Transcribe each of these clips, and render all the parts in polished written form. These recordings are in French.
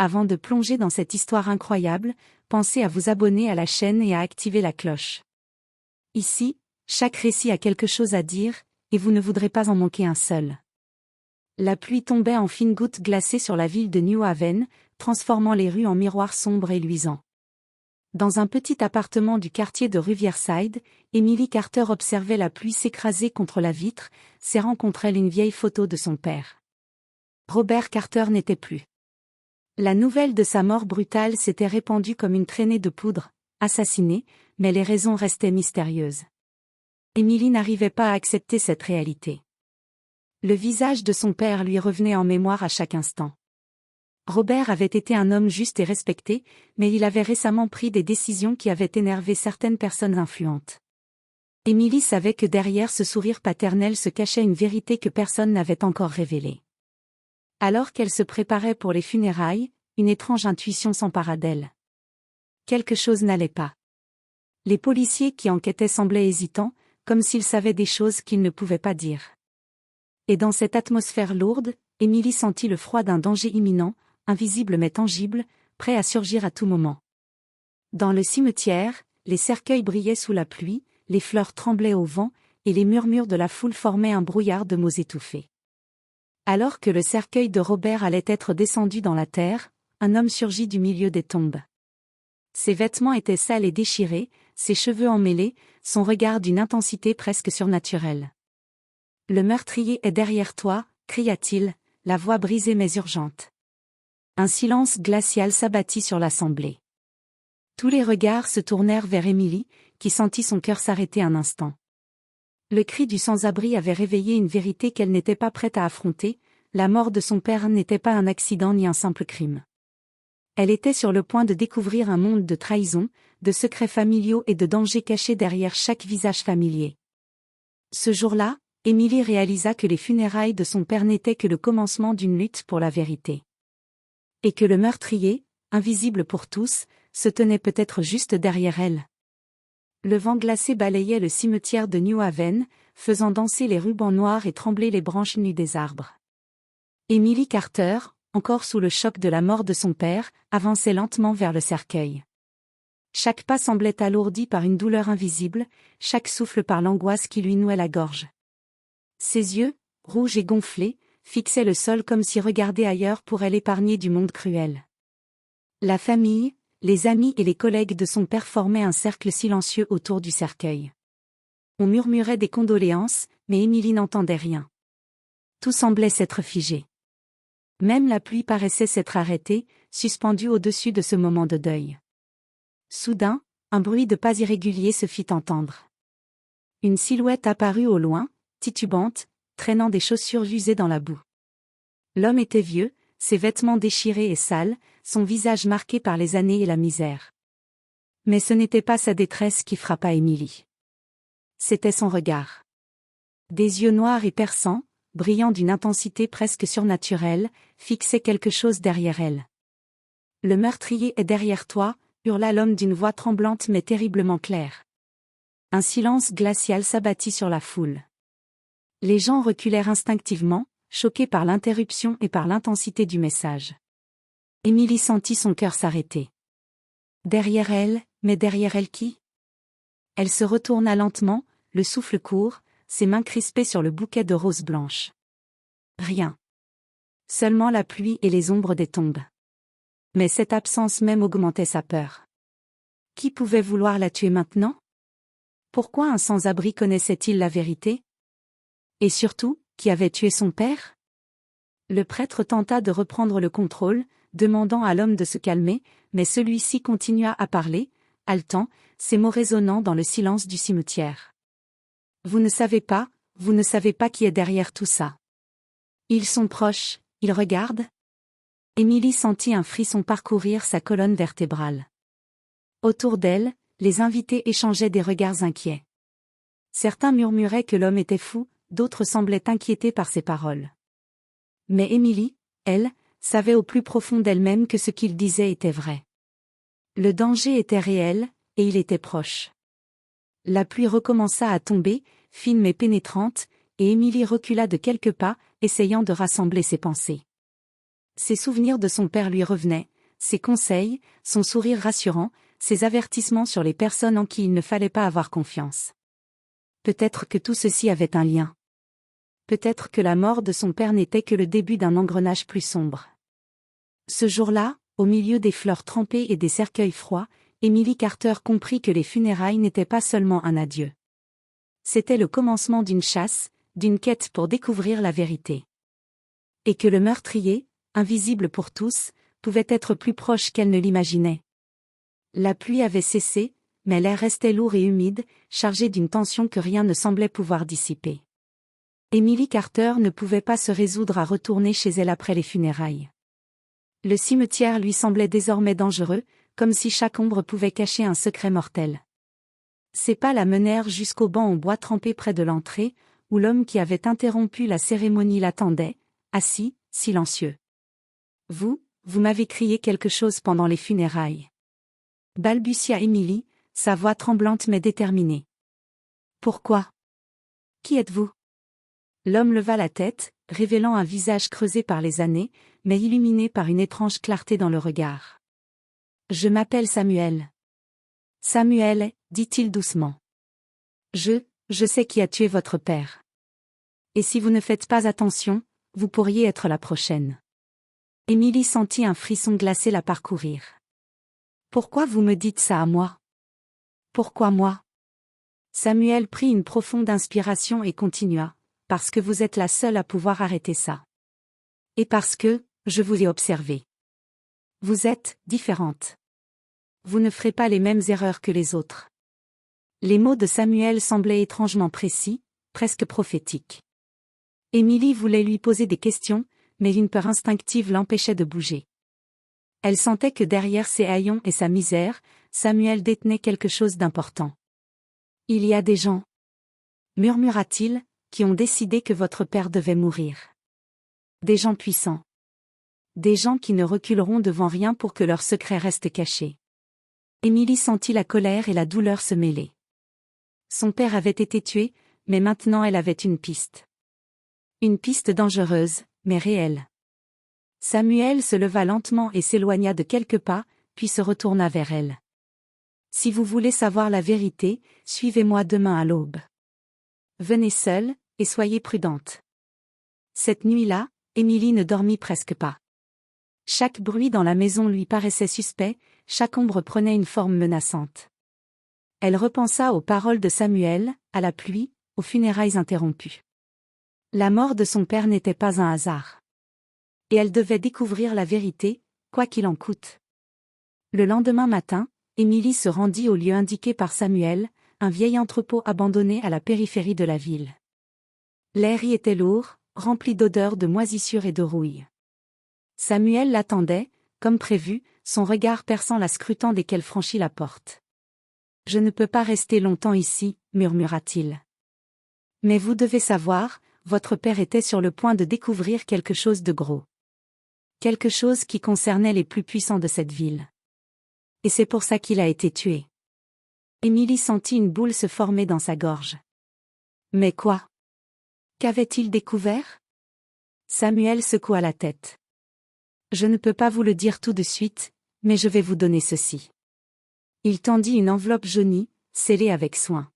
Avant de plonger dans cette histoire incroyable, pensez à vous abonner à la chaîne et à activer la cloche. Ici, chaque récit a quelque chose à dire, et vous ne voudrez pas en manquer un seul. La pluie tombait en fines gouttes glacées sur la ville de New Haven, transformant les rues en miroirs sombres et luisants. Dans un petit appartement du quartier de Riverside, Emily Carter observait la pluie s'écraser contre la vitre, serrant contre elle une vieille photo de son père. Robert Carter n'était plus. La nouvelle de sa mort brutale s'était répandue comme une traînée de poudre, assassiné, mais les raisons restaient mystérieuses. Emily n'arrivait pas à accepter cette réalité. Le visage de son père lui revenait en mémoire à chaque instant. Robert avait été un homme juste et respecté, mais il avait récemment pris des décisions qui avaient énervé certaines personnes influentes. Emily savait que derrière ce sourire paternel se cachait une vérité que personne n'avait encore révélée. Alors qu'elle se préparait pour les funérailles, une étrange intuition s'empara d'elle. Quelque chose n'allait pas. Les policiers qui enquêtaient semblaient hésitants, comme s'ils savaient des choses qu'ils ne pouvaient pas dire. Et dans cette atmosphère lourde, Emily sentit le froid d'un danger imminent, invisible mais tangible, prêt à surgir à tout moment. Dans le cimetière, les cercueils brillaient sous la pluie, les fleurs tremblaient au vent, et les murmures de la foule formaient un brouillard de mots étouffés. Alors que le cercueil de Robert allait être descendu dans la terre, un homme surgit du milieu des tombes. Ses vêtements étaient sales et déchirés, ses cheveux emmêlés, son regard d'une intensité presque surnaturelle. « Le meurtrier est derrière toi », cria-t-il, la voix brisée mais urgente. Un silence glacial s'abattit sur l'assemblée. Tous les regards se tournèrent vers Emily, qui sentit son cœur s'arrêter un instant. Le cri du sans-abri avait réveillé une vérité qu'elle n'était pas prête à affronter, la mort de son père n'était pas un accident ni un simple crime. Elle était sur le point de découvrir un monde de trahison, de secrets familiaux et de dangers cachés derrière chaque visage familier. Ce jour-là, Emily réalisa que les funérailles de son père n'étaient que le commencement d'une lutte pour la vérité. Et que le meurtrier, invisible pour tous, se tenait peut-être juste derrière elle. Le vent glacé balayait le cimetière de New Haven, faisant danser les rubans noirs et trembler les branches nues des arbres. Emily Carter, encore sous le choc de la mort de son père, avançait lentement vers le cercueil. Chaque pas semblait alourdi par une douleur invisible, chaque souffle par l'angoisse qui lui nouait la gorge. Ses yeux, rouges et gonflés, fixaient le sol comme si regarder ailleurs pourrait l'épargner du monde cruel. La famille, les amis et les collègues de son père formaient un cercle silencieux autour du cercueil. On murmurait des condoléances, mais Emily n'entendait rien. Tout semblait s'être figé. Même la pluie paraissait s'être arrêtée, suspendue au-dessus de ce moment de deuil. Soudain, un bruit de pas irrégulier se fit entendre. Une silhouette apparut au loin, titubante, traînant des chaussures usées dans la boue. L'homme était vieux, ses vêtements déchirés et sales, son visage marqué par les années et la misère. Mais ce n'était pas sa détresse qui frappa Emily. C'était son regard. Des yeux noirs et perçants, brillant d'une intensité presque surnaturelle, fixaient quelque chose derrière elle. « Le meurtrier est derrière toi », hurla l'homme d'une voix tremblante mais terriblement claire. Un silence glacial s'abattit sur la foule. Les gens reculèrent instinctivement, choqués par l'interruption et par l'intensité du message. Emily sentit son cœur s'arrêter. Derrière elle, mais derrière elle qui? Elle se retourna lentement, le souffle court, ses mains crispées sur le bouquet de roses blanches. Rien. Seulement la pluie et les ombres des tombes. Mais cette absence même augmentait sa peur. Qui pouvait vouloir la tuer maintenant? Pourquoi un sans-abri connaissait-il la vérité? Et surtout, qui avait tué son père? Le prêtre tenta de reprendre le contrôle, demandant à l'homme de se calmer, mais celui-ci continua à parler, haletant, ses mots résonnant dans le silence du cimetière. Vous ne savez pas qui est derrière tout ça. Ils sont proches, ils regardent. Emily sentit un frisson parcourir sa colonne vertébrale. Autour d'elle, les invités échangeaient des regards inquiets. Certains murmuraient que l'homme était fou, d'autres semblaient inquiétés par ses paroles. Mais Emily, elle, savait au plus profond d'elle-même que ce qu'il disait était vrai. Le danger était réel, et il était proche. La pluie recommença à tomber, fine mais pénétrante, et Emily recula de quelques pas, essayant de rassembler ses pensées. Ses souvenirs de son père lui revenaient, ses conseils, son sourire rassurant, ses avertissements sur les personnes en qui il ne fallait pas avoir confiance. Peut-être que tout ceci avait un lien. Peut-être que la mort de son père n'était que le début d'un engrenage plus sombre. Ce jour-là, au milieu des fleurs trempées et des cercueils froids, Emily Carter comprit que les funérailles n'étaient pas seulement un adieu. C'était le commencement d'une chasse, d'une quête pour découvrir la vérité. Et que le meurtrier, invisible pour tous, pouvait être plus proche qu'elle ne l'imaginait. La pluie avait cessé, mais l'air restait lourd et humide, chargé d'une tension que rien ne semblait pouvoir dissiper. Emily Carter ne pouvait pas se résoudre à retourner chez elle après les funérailles. Le cimetière lui semblait désormais dangereux, comme si chaque ombre pouvait cacher un secret mortel. Ses pas la menèrent jusqu'au banc en bois trempé près de l'entrée, où l'homme qui avait interrompu la cérémonie l'attendait, assis, silencieux. Vous m'avez crié quelque chose pendant les funérailles. Balbutia Emily, sa voix tremblante mais déterminée. Pourquoi? Qui êtes-vous? L'homme leva la tête, révélant un visage creusé par les années, mais illuminé par une étrange clarté dans le regard. Je m'appelle Samuel. Samuel, dit-il doucement. Je sais qui a tué votre père. Et si vous ne faites pas attention, vous pourriez être la prochaine. Emily sentit un frisson glacé la parcourir. Pourquoi vous me dites ça à moi? Pourquoi moi? Samuel prit une profonde inspiration et continua, parce que vous êtes la seule à pouvoir arrêter ça. Et parce que, je vous ai observé. Vous êtes différente. Vous ne ferez pas les mêmes erreurs que les autres. Les mots de Samuel semblaient étrangement précis, presque prophétiques. Emily voulait lui poser des questions, mais une peur instinctive l'empêchait de bouger. Elle sentait que derrière ses haillons et sa misère, Samuel détenait quelque chose d'important. Il y a des gens, murmura-t-il, qui ont décidé que votre père devait mourir. Des gens puissants. Des gens qui ne reculeront devant rien pour que leur secret reste caché. Emily sentit la colère et la douleur se mêler. Son père avait été tué, mais maintenant elle avait une piste. Une piste dangereuse, mais réelle. Samuel se leva lentement et s'éloigna de quelques pas, puis se retourna vers elle. Si vous voulez savoir la vérité, suivez-moi demain à l'aube. Venez seule, et soyez prudente. Cette nuit-là, Emily ne dormit presque pas. Chaque bruit dans la maison lui paraissait suspect, chaque ombre prenait une forme menaçante. Elle repensa aux paroles de Samuel, à la pluie, aux funérailles interrompues. La mort de son père n'était pas un hasard. Et elle devait découvrir la vérité, quoi qu'il en coûte. Le lendemain matin, Emily se rendit au lieu indiqué par Samuel, un vieil entrepôt abandonné à la périphérie de la ville. L'air y était lourd, rempli d'odeurs de moisissure et de rouille. Samuel l'attendait, comme prévu, son regard perçant la scrutant dès qu'elle franchit la porte. « Je ne peux pas rester longtemps ici, murmura-t-il. Mais vous devez savoir, votre père était sur le point de découvrir quelque chose de gros. Quelque chose qui concernait les plus puissants de cette ville. Et c'est pour ça qu'il a été tué. » Emily sentit une boule se former dans sa gorge. Mais quoi? Qu'avait-il découvert? Samuel secoua la tête. Je ne peux pas vous le dire tout de suite, mais je vais vous donner ceci. Il tendit une enveloppe jaunie, scellée avec soin.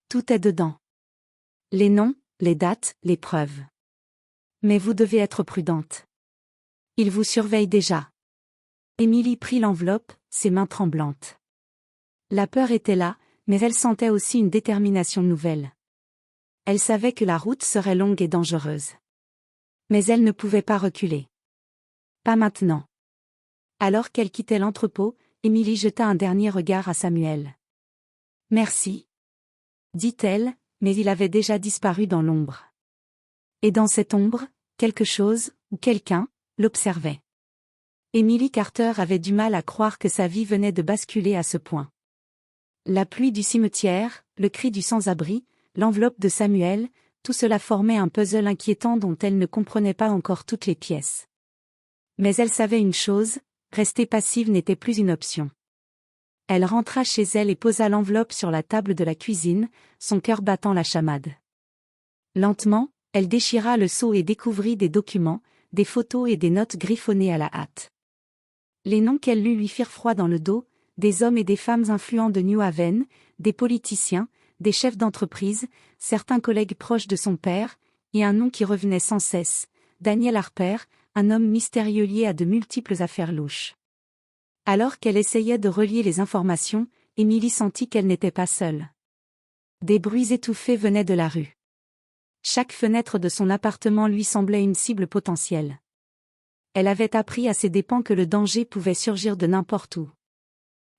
Tout est dedans. Les noms, les dates, les preuves. Mais vous devez être prudente. Il vous surveille déjà. Emily prit l'enveloppe, ses mains tremblantes. La peur était là, mais elle sentait aussi une détermination nouvelle. Elle savait que la route serait longue et dangereuse. Mais elle ne pouvait pas reculer. Pas maintenant. Alors qu'elle quittait l'entrepôt, Emily jeta un dernier regard à Samuel. Merci. Dit-elle, mais il avait déjà disparu dans l'ombre. Et dans cette ombre, quelque chose, ou quelqu'un, l'observait. Emily Carter avait du mal à croire que sa vie venait de basculer à ce point. La pluie du cimetière, le cri du sans-abri, l'enveloppe de Samuel, tout cela formait un puzzle inquiétant dont elle ne comprenait pas encore toutes les pièces. Mais elle savait une chose, rester passive n'était plus une option. Elle rentra chez elle et posa l'enveloppe sur la table de la cuisine, son cœur battant la chamade. Lentement, elle déchira le seau et découvrit des documents des photos et des notes griffonnées à la hâte. Les noms qu'elle lut lui firent froid dans le dos, des hommes et des femmes influents de New Haven, des politiciens, des chefs d'entreprise, certains collègues proches de son père, et un nom qui revenait sans cesse, Daniel Harper, un homme mystérieux lié à de multiples affaires louches. Alors qu'elle essayait de relier les informations, Emily sentit qu'elle n'était pas seule. Des bruits étouffés venaient de la rue. Chaque fenêtre de son appartement lui semblait une cible potentielle. Elle avait appris à ses dépens que le danger pouvait surgir de n'importe où.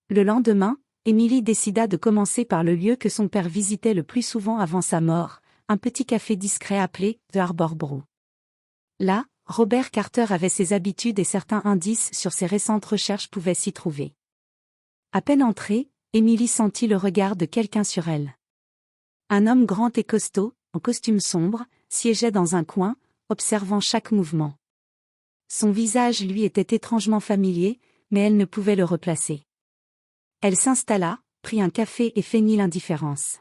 Le lendemain, Emily décida de commencer par le lieu que son père visitait le plus souvent avant sa mort, un petit café discret appelé The Harbor Brew. Là, Robert Carter avait ses habitudes et certains indices sur ses récentes recherches pouvaient s'y trouver. À peine entrée, Emily sentit le regard de quelqu'un sur elle. Un homme grand et costaud, en costume sombre, siégeait dans un coin, observant chaque mouvement. Son visage lui était étrangement familier, mais elle ne pouvait le replacer. Elle s'installa, prit un café et feignit l'indifférence.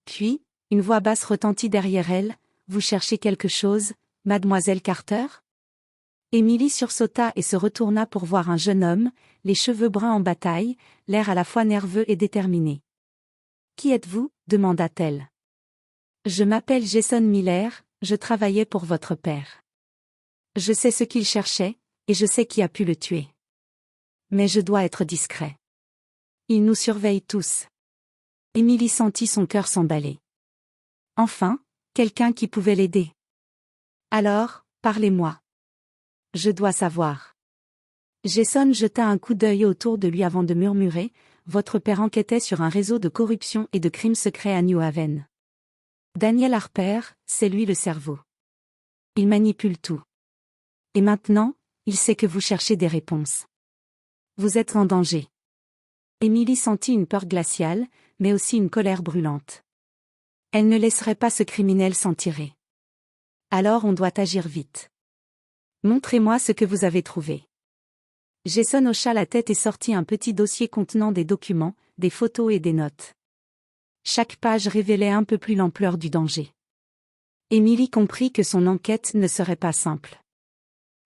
Puis, une voix basse retentit derrière elle, « Vous cherchez quelque chose, mademoiselle Carter ?» Emily sursauta et se retourna pour voir un jeune homme, les cheveux bruns en bataille, l'air à la fois nerveux et déterminé. « Qui êtes-vous » demanda-t-elle. « Je m'appelle Jason Miller, je travaillais pour votre père. Je sais ce qu'il cherchait, et je sais qui a pu le tuer. Mais je dois être discret. Il nous surveille tous. » Emily sentit son cœur s'emballer. Enfin, quelqu'un qui pouvait l'aider. « Alors, parlez-moi. Je dois savoir. » Jason jeta un coup d'œil autour de lui avant de murmurer, « Votre père enquêtait sur un réseau de corruption et de crimes secrets à New Haven. Daniel Harper, c'est lui le cerveau. Il manipule tout. Et maintenant, il sait que vous cherchez des réponses. Vous êtes en danger. » Emily sentit une peur glaciale, mais aussi une colère brûlante. Elle ne laisserait pas ce criminel s'en tirer. Alors on doit agir vite. Montrez-moi ce que vous avez trouvé. Jason hocha la tête et sortit un petit dossier contenant des documents, des photos et des notes. Chaque page révélait un peu plus l'ampleur du danger. Emily comprit que son enquête ne serait pas simple.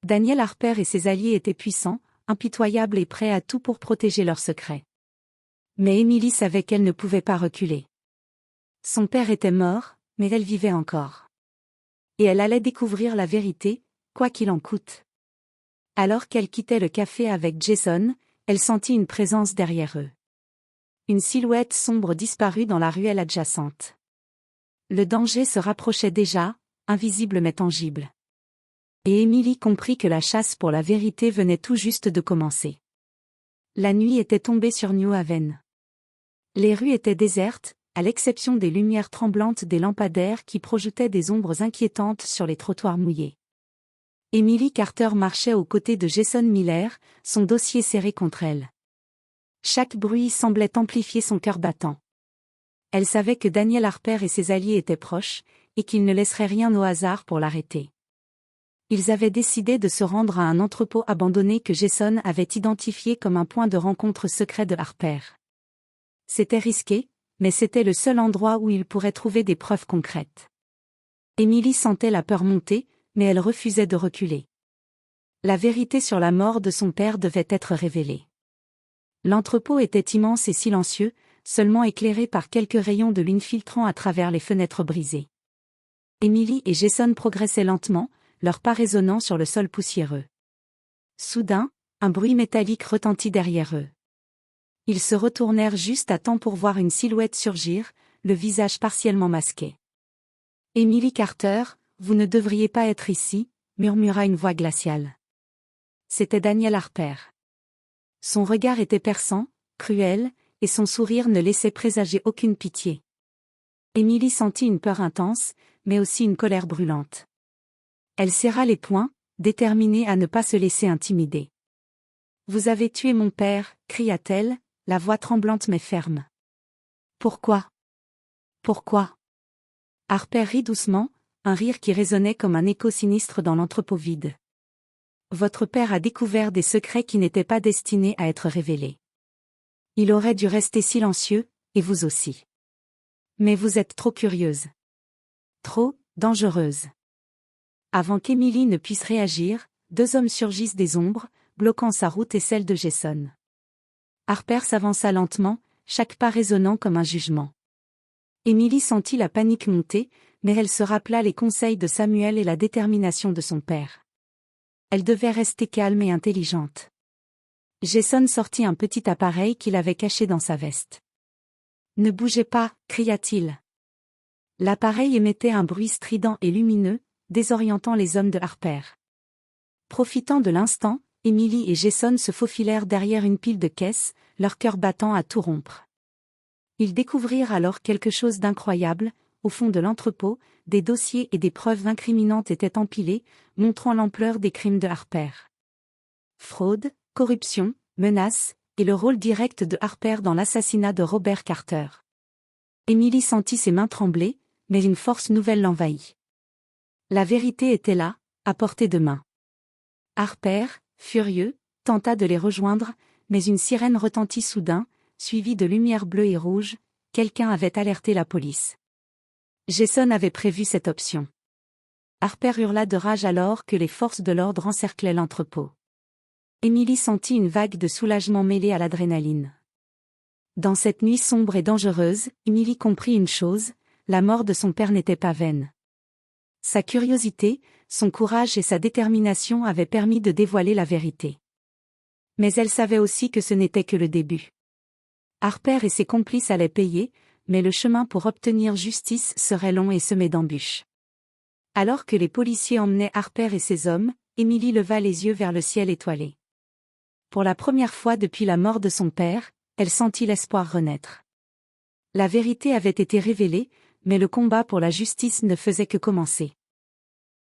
Daniel Harper et ses alliés étaient puissants, impitoyables et prêts à tout pour protéger leurs secrets. Mais Emily savait qu'elle ne pouvait pas reculer. Son père était mort, mais elle vivait encore. Et elle allait découvrir la vérité, quoi qu'il en coûte. Alors qu'elle quittait le café avec Jason, elle sentit une présence derrière eux. Une silhouette sombre disparut dans la ruelle adjacente. Le danger se rapprochait déjà, invisible mais tangible. Et Emily comprit que la chasse pour la vérité venait tout juste de commencer. La nuit était tombée sur New Haven. Les rues étaient désertes, à l'exception des lumières tremblantes des lampadaires qui projetaient des ombres inquiétantes sur les trottoirs mouillés. Emily Carter marchait aux côtés de Jason Miller, son dossier serré contre elle. Chaque bruit semblait amplifier son cœur battant. Elle savait que Daniel Harper et ses alliés étaient proches, et qu'ils ne laisseraient rien au hasard pour l'arrêter. Ils avaient décidé de se rendre à un entrepôt abandonné que Jason avait identifié comme un point de rencontre secret de Harper. C'était risqué, mais c'était le seul endroit où ils pourraient trouver des preuves concrètes. Emily sentait la peur monter, mais elle refusait de reculer. La vérité sur la mort de son père devait être révélée. L'entrepôt était immense et silencieux, seulement éclairé par quelques rayons de lune filtrant à travers les fenêtres brisées. Emily et Jason progressaient lentement, leurs pas résonnant sur le sol poussiéreux. Soudain, un bruit métallique retentit derrière eux. Ils se retournèrent juste à temps pour voir une silhouette surgir, le visage partiellement masqué. « Emily Carter, vous ne devriez pas être ici », murmura une voix glaciale. C'était Daniel Harper. Son regard était perçant, cruel, et son sourire ne laissait présager aucune pitié. Emily sentit une peur intense, mais aussi une colère brûlante. Elle serra les poings, déterminée à ne pas se laisser intimider. « Vous avez tué mon père » cria-t-elle, la voix tremblante mais ferme. « Pourquoi ? Pourquoi ?» Harper rit doucement, un rire qui résonnait comme un écho sinistre dans l'entrepôt vide. « Votre père a découvert des secrets qui n'étaient pas destinés à être révélés. Il aurait dû rester silencieux, et vous aussi. Mais vous êtes trop curieuse. Trop dangereuse. » Avant qu'Emily ne puisse réagir, deux hommes surgissent des ombres, bloquant sa route et celle de Jason. Harper s'avança lentement, chaque pas résonnant comme un jugement. Emily sentit la panique monter, mais elle se rappela les conseils de Samuel et la détermination de son père. Elle devait rester calme et intelligente. Jason sortit un petit appareil qu'il avait caché dans sa veste. « Ne bougez pas !» cria-t-il. L'appareil émettait un bruit strident et lumineux, désorientant les hommes de Harper. Profitant de l'instant, Emily et Jason se faufilèrent derrière une pile de caisses, leur cœur battant à tout rompre. Ils découvrirent alors quelque chose d'incroyable. Au fond de l'entrepôt, des dossiers et des preuves incriminantes étaient empilés, montrant l'ampleur des crimes de Harper. Fraude, corruption, menaces, et le rôle direct de Harper dans l'assassinat de Robert Carter. Emily sentit ses mains trembler, mais une force nouvelle l'envahit. La vérité était là, à portée de main. Harper, furieux, tenta de les rejoindre, mais une sirène retentit soudain, suivie de lumières bleues et rouges. Quelqu'un avait alerté la police. Jason avait prévu cette option. Harper hurla de rage alors que les forces de l'ordre encerclaient l'entrepôt. Emily sentit une vague de soulagement mêlée à l'adrénaline. Dans cette nuit sombre et dangereuse, Emily comprit une chose, la mort de son père n'était pas vaine. Sa curiosité, son courage et sa détermination avaient permis de dévoiler la vérité. Mais elle savait aussi que ce n'était que le début. Harper et ses complices allaient payer, mais le chemin pour obtenir justice serait long et semé d'embûches. Alors que les policiers emmenaient Harper et ses hommes, Emily leva les yeux vers le ciel étoilé. Pour la première fois depuis la mort de son père, elle sentit l'espoir renaître. La vérité avait été révélée, mais le combat pour la justice ne faisait que commencer.